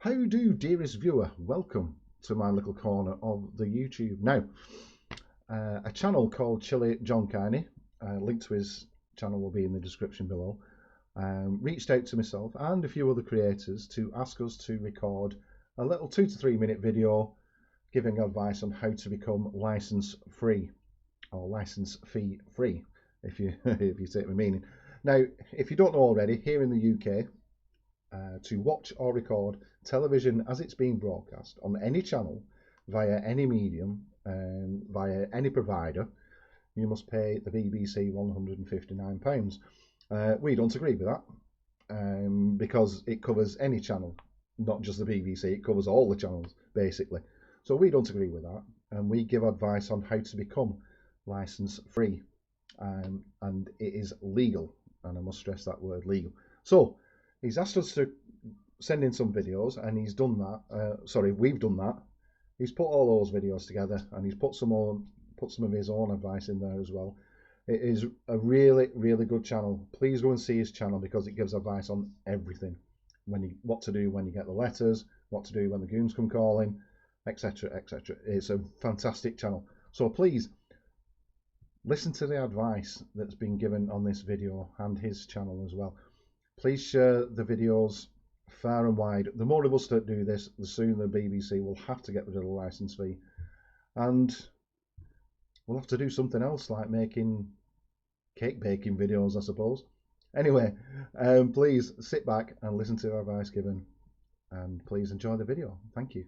How do, dearest viewer? Welcome to my little corner of the YouTube. Now, a channel called Chili John Carney, link to his channel will be in the description below, reached out to myself and a few other creators to ask us to record a little 2 to 3 minute video giving advice on how to become license free or license fee free, if you take my meaning. Now, if you don't know already, here in the UK, to watch or record television as it's being broadcast on any channel via any medium, via any provider, you must pay the BBC £159. We don't agree with that because it covers any channel, not just the BBC, it covers all the channels basically. So we don't agree with that, and we give advice on how to become license free, and it is legal, and I must stress that word, legal. So he's asked us to send in some videos, and he's done that. We've done that. He's put all those videos together, and he's put some of his own advice in there as well. It is a really, really good channel. Please go and see his channel because it gives advice on everything. What to do when you get the letters, what to do when the goons come calling, etc., etc. It's a fantastic channel. So please listen to the advice that's been given on this video and his channel as well. Please share the videos far and wide. The more of us that do this, the sooner the BBC will have to get rid of the license fee, and we'll have to do something else like making cake baking videos, I suppose. Anyway, please sit back and listen to the advice given, and please enjoy the video. Thank you.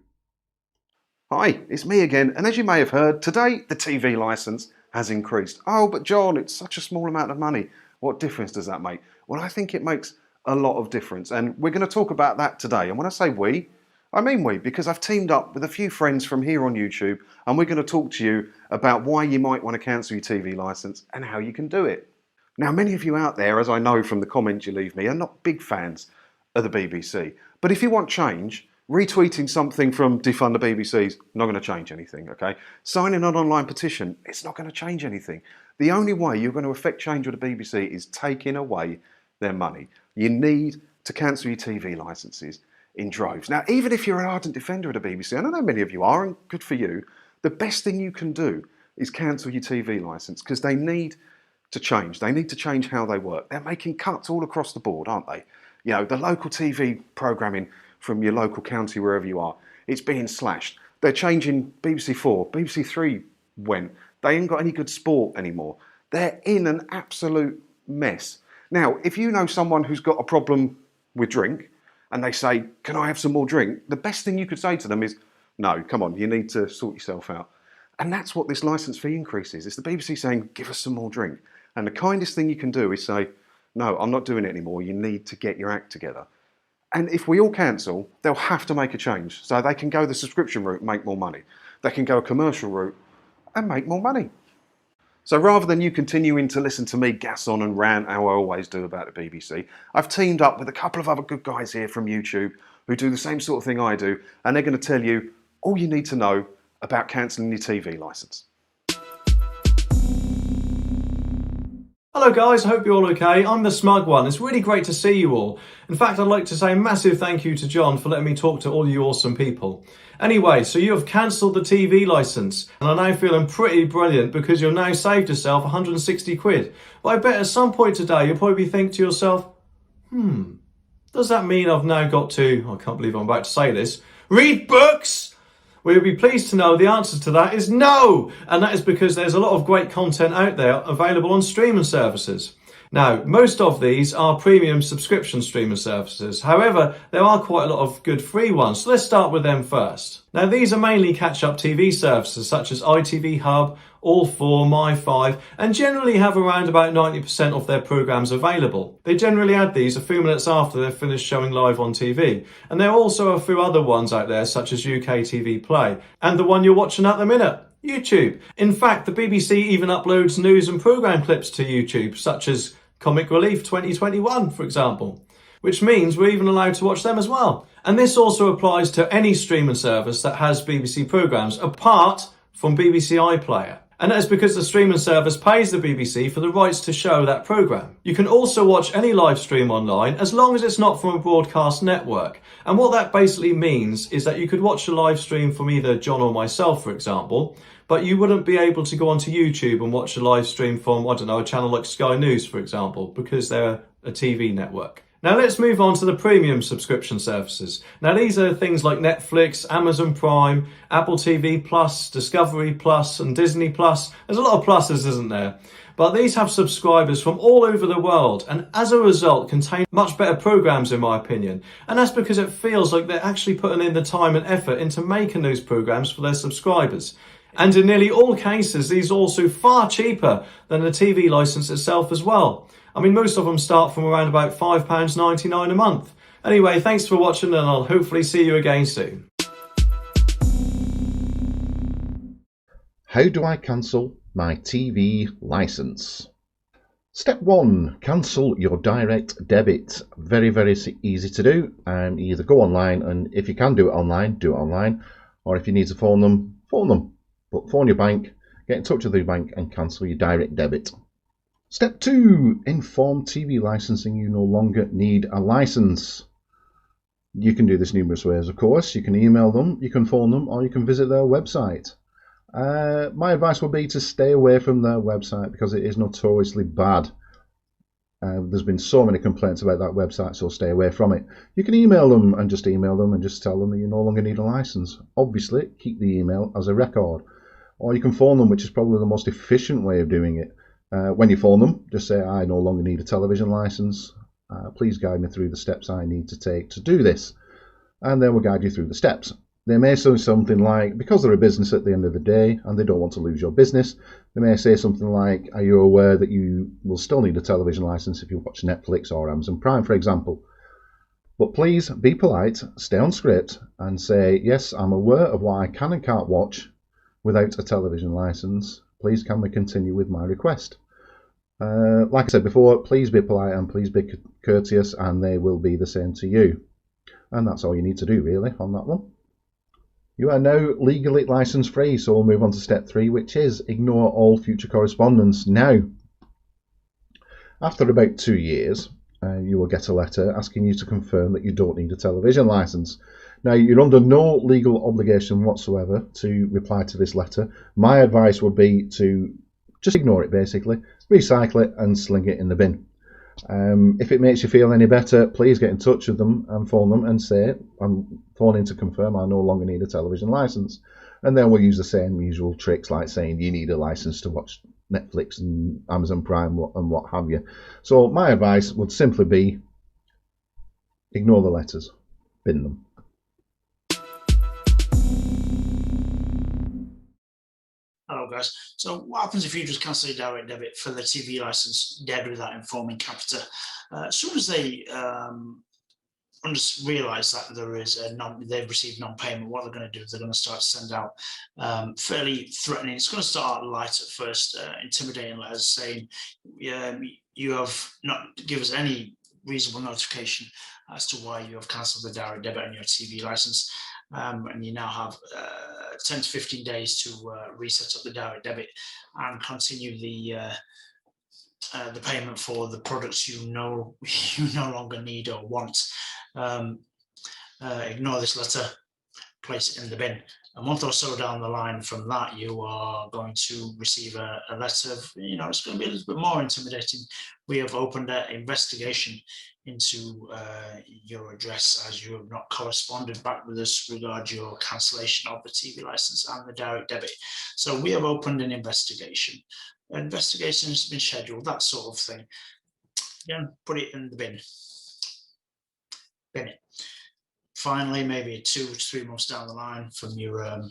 Hi, it's me again, and as you may have heard, today the TV licence has increased. Oh, but John, it's such a small amount of money. What difference does that make? Well, I think it makes a lot of difference, and we're going to talk about that today. And when I say we, I mean we, because I've teamed up with a few friends from here on YouTube, and we're going to talk to you about why you might want to cancel your TV licence and how you can do it. Now, many of you out there, as I know from the comments you leave me, are not big fans of the BBC. But if you want change, retweeting something from Defund the BBC is not going to change anything, okay? Signing an online petition, it's not going to change anything. The only way you're going to affect change with the BBC is taking away their money. You need to cancel your TV licences in droves. Now, even if you're an ardent defender of the BBC, and I know many of you are, and good for you, the best thing you can do is cancel your TV licence, because they need to change. They need to change how they work. They're making cuts all across the board, aren't they? You know, the local TV programming from your local county, wherever you are, it's being slashed. They're changing BBC 4, BBC 3 went. They ain't got any good sport anymore. They're in an absolute mess. Now, if you know someone who's got a problem with drink and they say, can I have some more drink? The best thing you could say to them is, no, come on, you need to sort yourself out. And that's what this licence fee increase is. It's the BBC saying, give us some more drink. And the kindest thing you can do is say, no, I'm not doing it anymore. You need to get your act together. And if we all cancel, they'll have to make a change. So they can go the subscription route and make more money. They can go a commercial route and make more money. So rather than you continuing to listen to me gas on and rant how I always do about the BBC, I've teamed up with a couple of other good guys here from YouTube who do the same sort of thing I do, and they're going to tell you all you need to know about cancelling your TV licence. Hello guys, I hope you're all okay. I'm the Smug One. It's really great to see you all. In fact, I'd like to say a massive thank you to John for letting me talk to all you awesome people. Anyway, so you have cancelled the TV licence, and I'm now feeling pretty brilliant because you've now saved yourself 160 quid. But I bet at some point today you'll probably think to yourself, does that mean I've now got to, I can't believe I'm about to say this, read books? Well, you'll be pleased to know the answer to that is no! And that is because there's a lot of great content out there available on streaming services. Now, most of these are premium subscription streaming services. However, there are quite a lot of good free ones, so let's start with them first. Now, these are mainly catch-up TV services such as ITV Hub, All4, My5, and generally have around about 90% of their programmes available. They generally add these a few minutes after they're finished showing live on TV. And there are also a few other ones out there such as UK TV Play, and the one you're watching at the minute, YouTube. In fact, the BBC even uploads news and programme clips to YouTube, such as Comic Relief 2021, for example, which means we're even allowed to watch them as well. And this also applies to any streaming service that has BBC programmes, apart from BBC iPlayer. And that is because the streaming service pays the BBC for the rights to show that programme. You can also watch any live stream online as long as it's not from a broadcast network. And what that basically means is that you could watch a live stream from either John or myself, for example, but you wouldn't be able to go onto YouTube and watch a live stream from, I don't know, a channel like Sky News, for example, because they're a TV network. Now let's move on to the premium subscription services. Now these are things like Netflix, Amazon Prime, Apple TV Plus, Discovery Plus and Disney Plus. There's a lot of pluses, isn't there? But these have subscribers from all over the world and as a result contain much better programs in my opinion. And that's because it feels like they're actually putting in the time and effort into making those programs for their subscribers. And in nearly all cases, these are also far cheaper than the TV licence itself as well. I mean, most of them start from around about £5.99 a month. Anyway, thanks for watching and I'll hopefully see you again soon. How do I cancel my TV licence? Step 1, cancel your direct debit. Very, very easy to do. Either go online, and if you can do it online, or if you need to phone them, phone them. But phone your bank, get in touch with your bank and cancel your direct debit. Step 2, inform TV licensing you no longer need a license. You can do this numerous ways, of course. You can email them, you can phone them, or you can visit their website. My advice would be to stay away from their website because it is notoriously bad. There's been so many complaints about that website, so stay away from it. You can email them and just tell them that you no longer need a license. Obviously, keep the email as a record. Or you can phone them, which is probably the most efficient way of doing it. When you phone them, just say, I no longer need a television license. Please guide me through the steps I need to take to do this. And they will guide you through the steps. They may say something like, because they're a business at the end of the day and they don't want to lose your business, they may say something like, are you aware that you will still need a television license if you watch Netflix or Amazon Prime, for example? But please be polite, stay on script and say, yes, I'm aware of what I can and can't watch without a television license. Please can we continue with my request? Like I said before, please be polite and please be courteous, and they will be the same to you. And that's all you need to do really on that one. You are now legally license free, so we'll move on to step 3, which is ignore all future correspondence. Now, after about 2 years, you will get a letter asking you to confirm that you don't need a television license. Now, you're under no legal obligation whatsoever to reply to this letter. My advice would be to just ignore it, basically, recycle it and sling it in the bin. If it makes you feel any better, please get in touch with them and phone them and say, I'm phoning to confirm I no longer need a television license. And then we'll use the same usual tricks like saying you need a license to watch Netflix and Amazon Prime and what have you. So my advice would simply be ignore the letters, bin them. Hello guys. So what happens if you just cancel your direct debit for the TV license dead without informing Capita? As soon as they realise that there is they've received non-payment, what they're going to do is they're going to start to send out fairly threatening. It's going to start light at first, intimidating letters saying you have not give us any reasonable notification as to why you have cancelled the direct debit on your TV license. And you now have 10 to 15 days to reset up the direct debit and continue the payment for the products you no longer need or want. Ignore this letter, place it in the bin. A month or so down the line from that, you are going to receive a letter of, it's going to be a little bit more intimidating. We have opened an investigation into your address as you have not corresponded back with us regarding your cancellation of the TV license and the direct debit. So we have opened an investigation. An investigation has been scheduled, that sort of thing. Put it in the bin. Bin it. Finally, maybe 2 to 3 months down the line from your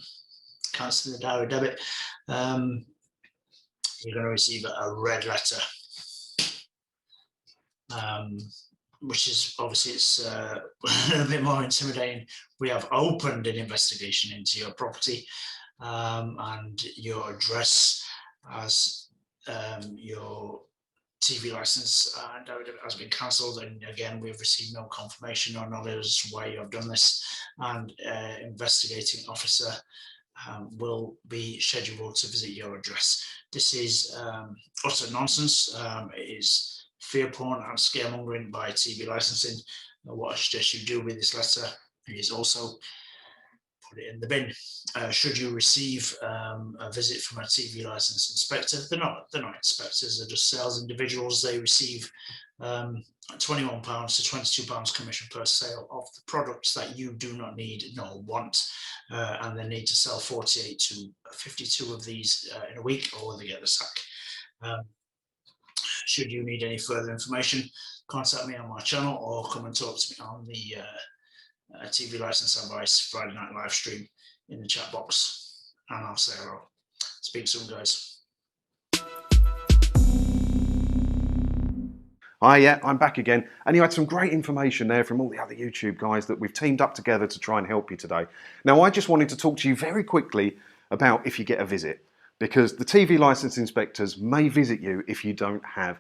cancelling the direct debit, you're going to receive a red letter, which is obviously it's a little bit more intimidating. We have opened an investigation into your property and your address as your TV license has been cancelled, and again we've received no confirmation or knowledge as to why you have done this, and investigating officer will be scheduled to visit your address. This is utter nonsense. It is fear porn and scaremongering by TV licensing. What I suggest you do with this letter is also put it in the bin. Should you receive a visit from a TV license inspector, they're not inspectors, they're just sales individuals. They receive £21 to £22 commission per sale of the products that you do not need nor want, and they need to sell 48 to 52 of these in a week, or they get the sack. Should you need any further information, contact me on my channel or come and talk to me on the TV license advice Friday night live stream in the chat box, and I'll say hello. Speak soon, guys. Hi, yeah, I'm back again. And you had some great information there from all the other YouTube guys that we've teamed up together to try and help you today. Now, I just wanted to talk to you very quickly about if you get a visit, because the TV license inspectors may visit you if you don't have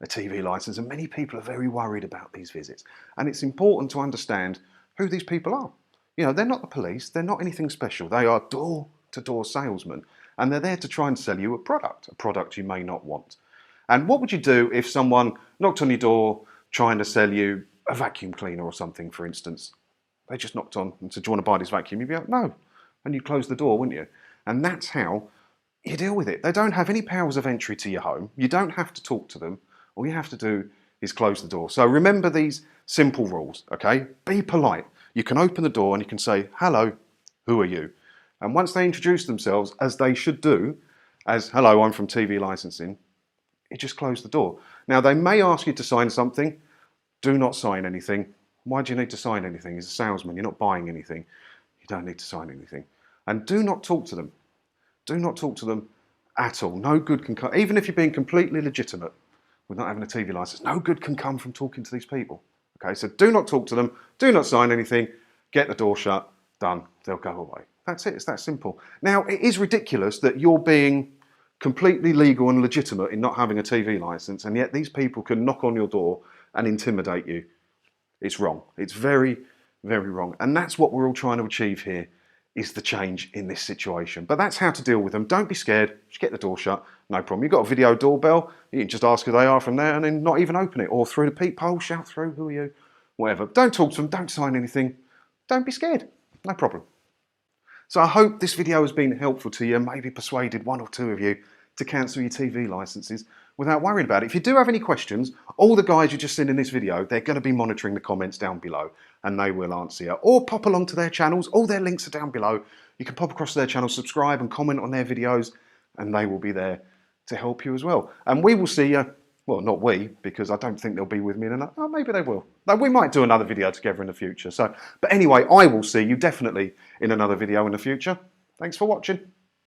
a TV license, and many people are very worried about these visits. And it's important to understand who these people are. You know, they're not the police, they're not anything special. They are door-to-door salesmen, and they're there to try and sell you a product you may not want. And what would you do if someone knocked on your door trying to sell you a vacuum cleaner or something, for instance? They just knocked on and said, do you want to buy this vacuum? You'd be like, no. And you'd close the door, wouldn't you? And that's how you deal with it. They don't have any powers of entry to your home. You don't have to talk to them. All you have to do is close the door. So remember these simple rules, okay? Be polite. You can open the door and you can say, hello, who are you? And once they introduce themselves, as they should do, as, hello, I'm from TV licensing, you just close the door. Now, they may ask you to sign something. Do not sign anything. Why do you need to sign anything? As a salesman, you're not buying anything. You don't need to sign anything. And do not talk to them. Do not talk to them at all. No good can come, even if you're being completely legitimate with not having a TV license, no good can come from talking to these people. Okay, so do not talk to them. Do not sign anything. Get the door shut. Done. They'll go away. That's it. It's that simple. Now, it is ridiculous that you're being completely legal and legitimate in not having a TV license, and yet these people can knock on your door and intimidate you. It's wrong. It's very, very wrong. And that's what we're all trying to achieve here, is the change in this situation. But that's how to deal with them. Don't be scared. Just get the door shut. No problem. You've got a video doorbell. You can just ask who they are from there and then not even open it. Or through the peephole, shout through, who are you? Whatever. Don't talk to them. Don't sign anything. Don't be scared. No problem. So I hope this video has been helpful to you, maybe persuaded one or two of you to cancel your TV licenses without worrying about it. If you do have any questions, all the guys you just seen in this video, they're going to be monitoring the comments down below and they will answer you. Or pop along to their channels. All their links are down below. You can pop across to their channel, subscribe and comment on their videos, and they will be there to help you as well. And we will see you, well, not we, because I don't think they'll be with me in another, oh, maybe they will. No, we might do another video together in the future. So, but anyway, I will see you definitely in another video in the future. Thanks for watching.